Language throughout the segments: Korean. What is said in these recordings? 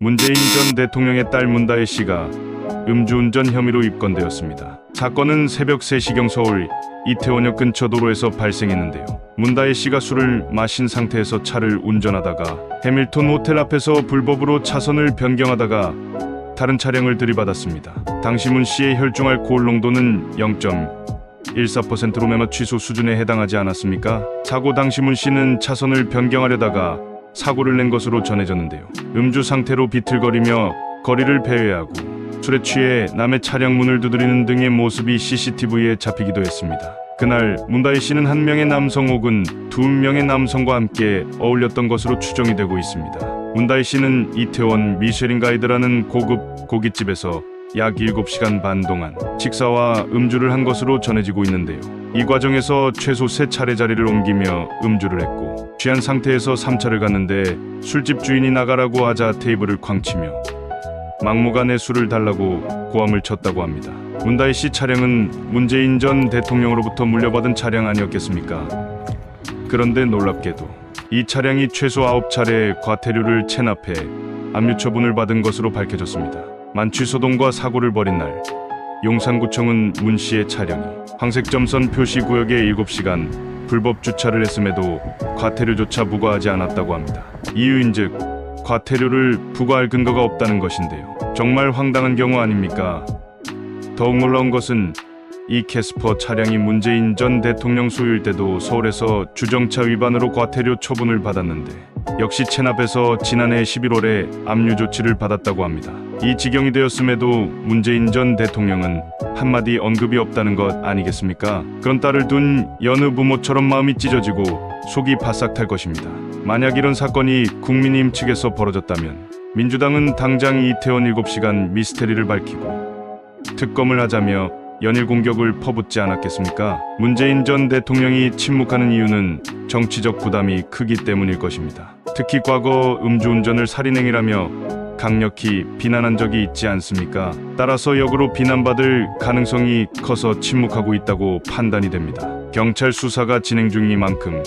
문재인 전 대통령의 딸 문다혜 씨가 음주운전 혐의로 입건되었습니다. 사건은 새벽 3시경 서울 이태원역 근처 도로에서 발생했는데요. 문다혜 씨가 술을 마신 상태에서 차를 운전하다가 해밀턴 호텔 앞에서 불법으로 차선을 변경하다가 다른 차량을 들이받았습니다. 당시 문 씨의 혈중 알코올 농도는 0.14%로 매너 취소 수준에 해당하지 않았습니까? 사고 당시 문 씨는 차선을 변경하려다가 사고를 낸 것으로 전해졌는데요. 음주 상태로 비틀거리며 거리를 배회하고 술에 취해 남의 차량 문을 두드리는 등의 모습이 CCTV에 잡히기도 했습니다. 그날 문다혜 씨는 한 명의 남성 혹은 2명의 남성과 함께 어울렸던 것으로 추정이 되고 있습니다. 문다혜 씨는 이태원 미쉐린 가이드라는 고급 고깃집에서 약 7시간 반 동안 식사와 음주를 한 것으로 전해지고 있는데요. 이 과정에서 최소 3차례 자리를 옮기며 음주를 했고 취한 상태에서 3차를 갔는데 술집 주인이 나가라고 하자 테이블을 쾅치며 막무가내 술을 달라고 고함을 쳤다고 합니다. 문다혜 씨 차량은 문재인 전 대통령으로부터 물려받은 차량 아니었겠습니까? 그런데 놀랍게도 이 차량이 최소 9차례 과태료를 체납해 압류 처분을 받은 것으로 밝혀졌습니다. 만취소동과 사고를 벌인 날 용산구청은 문 씨의 차량이 황색점선 표시구역에 7시간 불법 주차를 했음에도 과태료조차 부과하지 않았다고 합니다. 이유인즉 과태료를 부과할 근거가 없다는 것인데요. 정말 황당한 경우 아닙니까? 더욱 놀라운 것은 이 캐스퍼 차량이 문재인 전 대통령 소유일 때도 서울에서 주정차 위반으로 과태료 처분을 받았는데 역시 체납해서 지난해 11월에 압류 조치를 받았다고 합니다. 이 지경이 되었음에도 문재인 전 대통령은 한마디 언급이 없다는 것 아니겠습니까? 그런 딸을 둔 여느 부모처럼 마음이 찢어지고 속이 바싹 탈 것입니다. 만약 이런 사건이 국민의힘 측에서 벌어졌다면 민주당은 당장 이태원 7시간 미스테리를 밝히고 특검을 하자며 연일 공격을 퍼붓지 않았겠습니까? 문재인 전 대통령이 침묵하는 이유는 정치적 부담이 크기 때문일 것입니다. 특히 과거 음주운전을 살인행위라며 강력히 비난한 적이 있지 않습니까? 따라서 역으로 비난받을 가능성이 커서 침묵하고 있다고 판단이 됩니다. 경찰 수사가 진행 중이만큼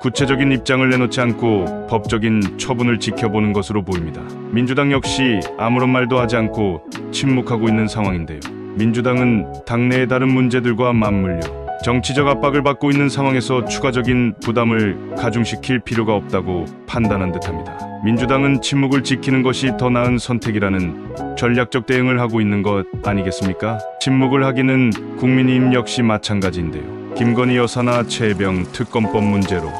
구체적인 입장을 내놓지 않고 법적인 처분을 지켜보는 것으로 보입니다. 민주당 역시 아무런 말도 하지 않고 침묵하고 있는 상황인데요. 민주당은 당내의 다른 문제들과 맞물려 정치적 압박을 받고 있는 상황에서 추가적인 부담을 가중시킬 필요가 없다고 판단한 듯합니다. 민주당은 침묵을 지키는 것이 더 나은 선택이라는 전략적 대응을 하고 있는 것 아니겠습니까? 침묵을 하기는 국민의힘 역시 마찬가지인데요. 김건희 여사나 최혜병 특검법 문제로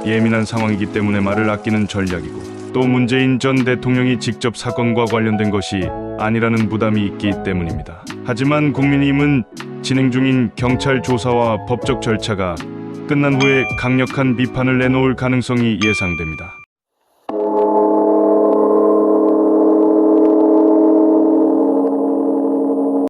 예민한 상황이기 때문에 말을 아끼는 전략이고 또 문재인 전 대통령이 직접 사건과 관련된 것이 아니라는 부담이 있기 때문입니다. 하지만 국민의힘은 진행 중인 경찰 조사와 법적 절차가 끝난 후에 강력한 비판을 내놓을 가능성이 예상됩니다.